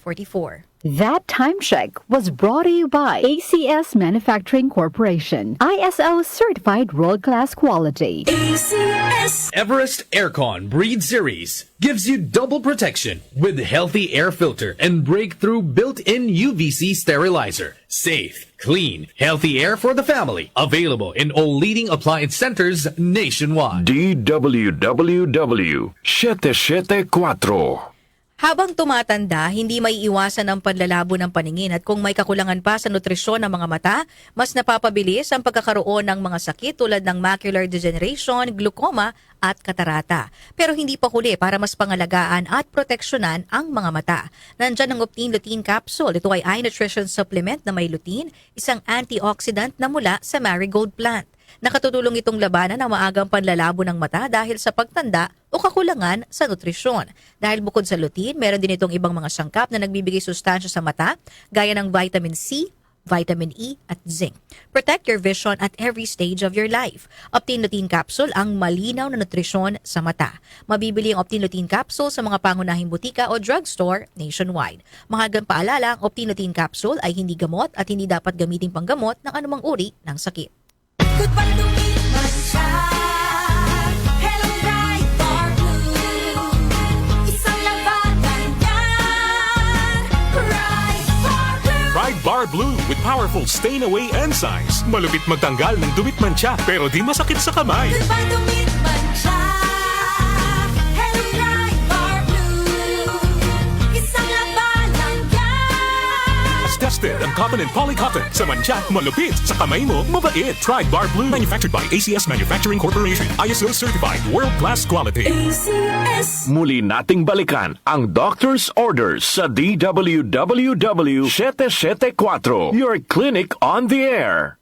44. That time check was brought to you by ACS Manufacturing Corporation, ISO certified world-class quality. ACS Everest Aircon Breed Series gives you double protection with healthy air filter and breakthrough built-in UVC sterilizer. Safe, clean, healthy air for the family. Available in all leading appliance centers nationwide. DWWW 774. Habang tumatanda, hindi may iwasan ang panlalabo ng paningin at kung may kakulangan pa sa nutrisyon ng mga mata, mas napapabilis ang pagkakaroon ng mga sakit tulad ng macular degeneration, glaucoma at katarata. Pero hindi pa huli para mas pangalagaan at proteksyonan ang mga mata. Nandyan ang Optin Lutein Capsule. Ito ay eye nutrition supplement na may lutein, isang antioxidant na mula sa marigold plant. Nakatutulong itong labanan ang maagang panlalabo ng mata dahil sa pagtanda o kakulangan sa nutrisyon. Dahil bukod sa lutein, meron din itong ibang mga sangkap na nagbibigay sustansya sa mata gaya ng vitamin C, vitamin E at zinc. Protect your vision at every stage of your life. Optin Lutein Capsule ang malinaw na nutrisyon sa mata. Mabibili ang Optin Lutein Capsule sa mga pangunahing butika o drugstore nationwide. Mahalagang paalala, ang Optin Lutein Capsule ay hindi gamot at hindi dapat gamitin panggamot ng anumang uri ng sakit. Goodbye to me, Mancha. Hello, bright bar blue. Isang labanan yan. Bright bar blue. Pride Bar Blue with powerful stain-away enzymes. Malupit magtanggal ng dumit mancha pero di masakit sa kamay. Goodbye to me, Mancha. Hello, bright bar blue. Isang labanan yan. As tested ang cotton and polycotton. Sa mancha, malupit. Sa kamay mo, mabait. Pride Bar Blue. Manufactured by ACS Manufacturing Corporation. ISO certified world-class quality. ACS. Muli nating balikan ang doctor's orders sa DWWW 774, your clinic on the air.